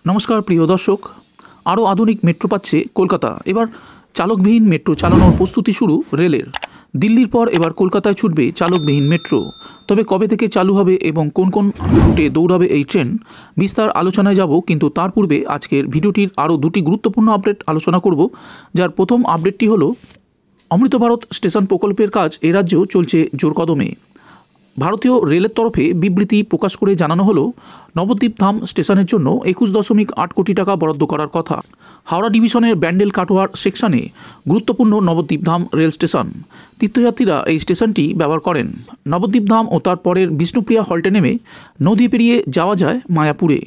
নমস্কার প্রিয় দর্শক, আরও আধুনিক মেট্রো পাচ্ছে কলকাতা। এবার চালকবিহীন মেট্রো চালানোর প্রস্তুতি শুরু রেলের। দিল্লির পর এবার কলকাতায় ছুটবে চালকবিহীন মেট্রো। তবে কবে থেকে চালু হবে এবং কোন কোন রুটে দৌড়াবে এই ট্রেন, বিস্তার আলোচনায় যাব। কিন্তু তার পূর্বে আজকের ভিডিওটির আরও দুটি গুরুত্বপূর্ণ আপডেট আলোচনা করব। যার প্রথম আপডেটটি হলো অমৃত ভারত স্টেশন প্রকল্পের কাজ এ রাজ্যেও চলছে জোর কদমে। ভারতীয় রেলের তরফে বিবৃতি প্রকাশ করে জানানো হলো নবদ্বীপ ধাম স্টেশনের জন্য 21.8 কোটি টাকা বরাদ্দ করার কথা। হাওড়া ডিভিশনের ব্যান্ডেল কাটোয়ার সেকশনে গুরুত্বপূর্ণ নবদ্বীপ ধাম রেল স্টেশন। তীর্থযাত্রীরা এই স্টেশনটি ব্যবহার করেন। নবদ্বীপ ধাম ও তার পরের বিষ্ণুপ্রিয়া হল্টে নেমে নদী পেরিয়ে যাওয়া যায় মায়াপুরে।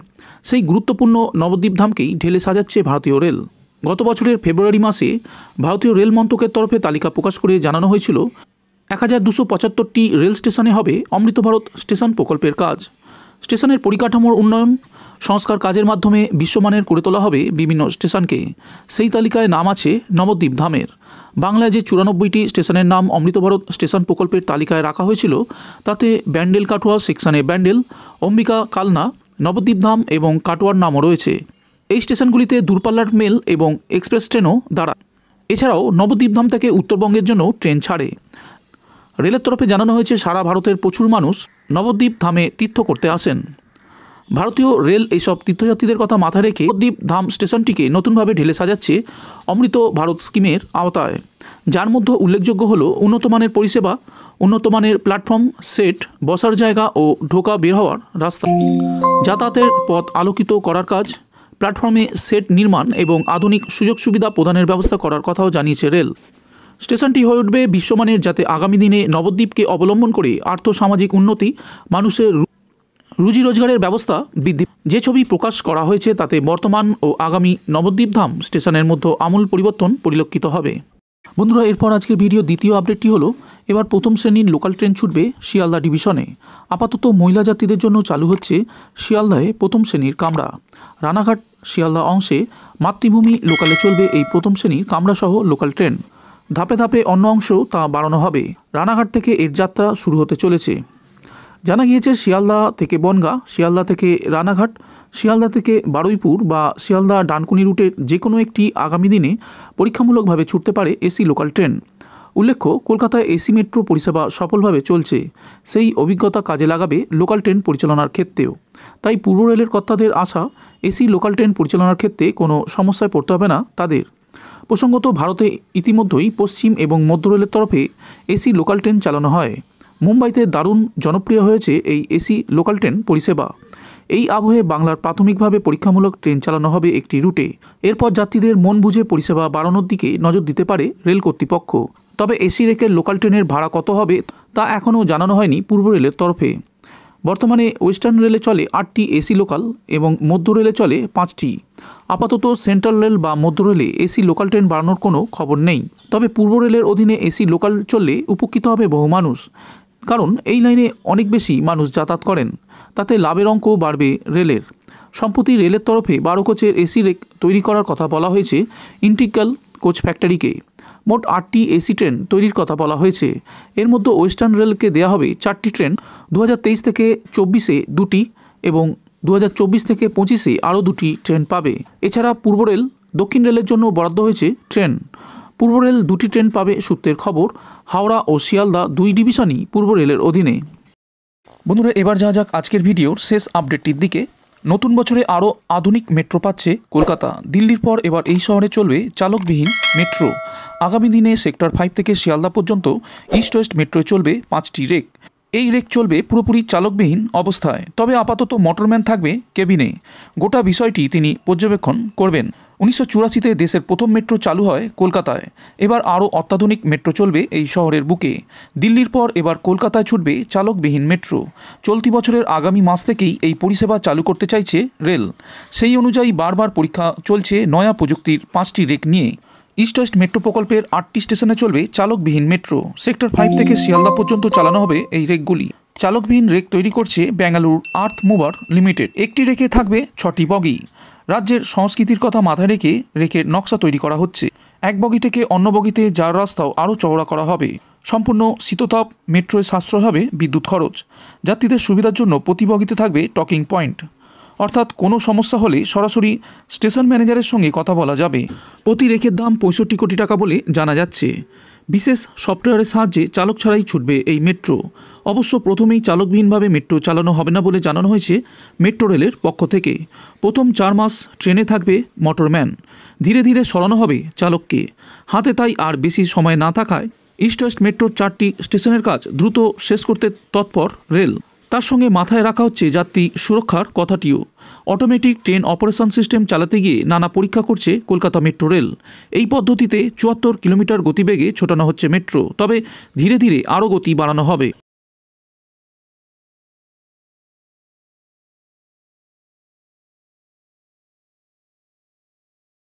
সেই গুরুত্বপূর্ণ নবদ্বীপ ধামকেই ঢেলে সাজাচ্ছে ভারতীয় রেল। গত বছরের ফেব্রুয়ারি মাসে ভারতীয় রেল মন্ত্রকের তরফে তালিকা প্রকাশ করে জানানো হয়েছিল 1275টি রেল স্টেশনে হবে অমৃত ভারত স্টেশন প্রকল্পের কাজ। স্টেশনের পরিকাঠামোর উন্নয়ন সংস্কার কাজের মাধ্যমে বিশ্বমানের করে তোলা হবে বিভিন্ন স্টেশনকে। সেই তালিকায় নাম আছে নবদ্বীপ ধামের। বাংলায় যে 94টি স্টেশনের নাম অমৃত ভারত স্টেশন প্রকল্পের তালিকায় রাখা হয়েছিল, তাতে ব্যান্ডেল কাটোয়া সেকশনে ব্যান্ডেল, অম্বিকা কালনা, নবদ্বীপ ধাম এবং কাটোয়ার নামও রয়েছে। এই স্টেশনগুলিতে দূরপাল্লার মেল এবং এক্সপ্রেস ট্রেনও দাঁড়ায়। এছাড়াও নবদ্বীপ ধাম থেকে উত্তরবঙ্গের জন্য ট্রেন ছাড়ে। রেলের তরফে জানানো হয়েছে সারা ভারতের প্রচুর মানুষ নবদ্বীপ ধামে তীর্থ করতে আসেন। ভারতীয় রেল এইসব তীর্থযাত্রীদের কথা মাথায় রেখে নবদ্বীপ ধাম স্টেশনটিকে নতুনভাবে ঢেলে সাজাচ্ছে অমৃত ভারত স্কিমের আওতায়। যার মধ্যে উল্লেখযোগ্য হলো উন্নতমানের পরিষেবা, উন্নতমানের প্ল্যাটফর্ম সেট, বসার জায়গা ও ঢোকা বের হওয়ার রাস্তা, যাতায়াতের পথ আলোকিত করার কাজ, প্ল্যাটফর্মে সেট নির্মাণ এবং আধুনিক সুযোগ সুবিধা প্রদানের ব্যবস্থা করার কথাও জানিয়েছে রেল। স্টেশনটি হয়ে উঠবে বিশ্বমানের, যাতে আগামী দিনে নবদ্বীপকে অবলম্বন করে আর্থসামাজিক উন্নতি, মানুষের রুজি রোজগারের ব্যবস্থা বৃদ্ধি। যে ছবি প্রকাশ করা হয়েছে তাতে বর্তমান ও আগামী নবদ্বীপ ধাম স্টেশনের মধ্যে আমূল পরিবর্তন পরিলক্ষিত হবে। বন্ধুরা, এরপর আজকের ভিডিও দ্বিতীয় আপডেটটি হলো এবার প্রথম শ্রেণীর লোকাল ট্রেন ছুটবে শিয়ালদা ডিভিশনে। আপাতত মহিলা যাত্রীদের জন্য চালু হচ্ছে শিয়ালদায় প্রথম শ্রেণীর কামরা। রানাঘাট শিয়ালদা অংশে মাতৃভূমি লোকালে চলবে এই প্রথম শ্রেণীর কামরাসহ লোকাল ট্রেন। ধাপে ধাপে অন্য অংশ তা বাড়ানো হবে। রানাঘাট থেকে এর যাত্রা শুরু হতে চলেছে। জানা গিয়েছে শিয়ালদা থেকে বনগাঁ, শিয়ালদা থেকে রানাঘাট, শিয়ালদা থেকে বারুইপুর বা শিয়ালদা ডানকুনি রুটের যে কোনো একটি আগামী দিনে পরীক্ষামূলকভাবে ছুটতে পারে এসি লোকাল ট্রেন। উল্লেখ্য, কলকাতায় এসি মেট্রো পরিষেবা সফলভাবে চলছে। সেই অভিজ্ঞতা কাজে লাগাবে লোকাল ট্রেন পরিচালনার ক্ষেত্রেও। তাই পূর্ব রেলের কর্তাদের আশা, এসি লোকাল ট্রেন পরিচালনার ক্ষেত্রে কোনো সমস্যায় পড়তে হবে না তাদের। প্রসঙ্গত, ভারতে ইতিমধ্যেই পশ্চিম এবং মধ্য রেলের তরফে এসি লোকাল ট্রেন চালানো হয়। মুম্বাইতে দারুণ জনপ্রিয় হয়েছে এই এসি লোকাল ট্রেন পরিষেবা। এই আবহে বাংলার প্রাথমিকভাবে পরীক্ষামূলক ট্রেন চালানো হবে একটি রুটে। এরপর যাত্রীদের মন বুঝে পরিষেবা বাড়ানোর দিকে নজর দিতে পারে রেল কর্তৃপক্ষ। তবে এসি রেকের লোকাল ট্রেনের ভাড়া কত হবে তা এখনও জানানো হয়নি পূর্ব রেলের তরফে। বর্তমানে ওয়েস্টার্ন রেলে চলে 8টি এসি লোকাল এবং মধ্য রেলে চলে 5টি। আপাতত সেন্ট্রাল রেল বা মধ্য রেলে এসি লোকাল ট্রেন বাড়ানোর কোনো খবর নেই। তবে পূর্ব রেলের অধীনে এসি লোকাল চললে উপকৃত হবে বহু মানুষ, কারণ এই লাইনে অনেক বেশি মানুষ যাতায়াত করেন। তাতে লাভের অঙ্ক বাড়বে রেলের। সম্প্রতি রেলের তরফে 12 কোচের এসি রেক তৈরি করার কথা বলা হয়েছে ইন্টিগ্রাল কোচ ফ্যাক্টরিকে। মোট 8টি এসি ট্রেন তৈরির কথা বলা হয়েছে। এর মধ্যে ওয়েস্টার্ন রেলকে দেওয়া হবে 4টি ট্রেন। 2023 থেকে 24-এ 2টি এবং 2024 থেকে 25-এ আরও 2টি ট্রেন পাবে। এছাড়া পূর্ব রেল, দক্ষিণ রেলের জন্য বরাদ্দ হয়েছে ট্রেন। পূর্ব রেল 2টি ট্রেন পাবে সূত্রের খবর। হাওড়া ও শিয়ালদা 2 ডিভিশনই পূর্ব রেলের অধীনে। বন্ধুরা, এবার যা যাক আজকের ভিডিওর শেষ আপডেটটির দিকে। নতুন বছরে আরও আধুনিক মেট্রো পাচ্ছে কলকাতা। দিল্লির পর এবার এই শহরে চলবে চালকবিহীন মেট্রো। আগামী দিনে সেক্টর 5 থেকে শিয়ালদা পর্যন্ত ইস্ট ওয়েস্ট মেট্রোয় চলবে 5টি রেক। এই রেক চলবে পুরোপুরি চালকবিহীন অবস্থায়। তবে আপাতত মোটরম্যান থাকবে কেবিনে। গোটা বিষয়টি তিনি পর্যবেক্ষণ করবেন। 1984-তে দেশের প্রথম মেট্রো চালু হয় কলকাতায়। এবার আরও অত্যাধুনিক মেট্রো চলবে এই শহরের বুকে। দিল্লির পর এবার কলকাতায় ছুটবে চালকবিহীন মেট্রো। চলতি বছরের আগামী মাস থেকেই এই পরিষেবা চালু করতে চাইছে রেল। সেই অনুযায়ী বারবার পরীক্ষা চলছে নয়া প্রযুক্তির 5টি রেক নিয়ে। ইস্ট ওয়েস্ট মেট্রো প্রকল্পের 8টি স্টেশনে চলবে চালকবিহীন মেট্রো। সেক্টর 5 থেকে শিয়ালদা পর্যন্ত চালানো হবে এই রেকগুলি। চালকবিহীন রেক তৈরি করছে ব্যাঙ্গালুরু আর্থ মুভার লিমিটেড। একটি রেকে থাকবে 6টি বগি। রাজ্যের সংস্কৃতির কথা মাথায় রেখে রেকের নকশা তৈরি করা হচ্ছে। এক বগি থেকে অন্য বগিতে যাওয়ার রাস্তাও আরও চওড়া করা হবে। সম্পূর্ণ শীততাপ মেট্রোয় সাশ্রয় হবে বিদ্যুৎ খরচ। যাত্রীদের সুবিধার জন্য প্রতি বগিতে থাকবে টকিং পয়েন্ট। অর্থাৎ কোনো সমস্যা হলে সরাসরি স্টেশন ম্যানেজারের সঙ্গে কথা বলা যাবে। প্রতি রেকের দাম 65 কোটি টাকা বলে জানা যাচ্ছে। বিশেষ সফটওয়্যারের সাহায্যে চালক ছাড়াই ছুটবে এই মেট্রো। অবশ্য প্রথমেই চালকবিহীনভাবে মেট্রো চালানো হবে না বলে জানানো হয়েছে মেট্রো রেলের পক্ষ থেকে। প্রথম 4 মাস ট্রেনে থাকবে মোটরম্যান, ধীরে ধীরে সরানো হবে চালককে। হাতে তাই আর বেশি সময় না থাকায় ইস্ট ওয়েস্ট মেট্রোর 4টি স্টেশনের কাজ দ্রুত শেষ করতে তৎপর রেল। তার সঙ্গে মাথায় রাখা হচ্ছে যাত্রী সুরক্ষার কথাটিও। অটোমেটিক ট্রেন অপারেশন সিস্টেম চালাতে গিয়ে নানা পরীক্ষা করছে কলকাতা মেট্রো রেল। এই পদ্ধতিতে 74 কিলোমিটার গতিবেগে ছোটানো হচ্ছে মেট্রো, তবে ধীরে ধীরে আরও গতি বাড়ানো হবে।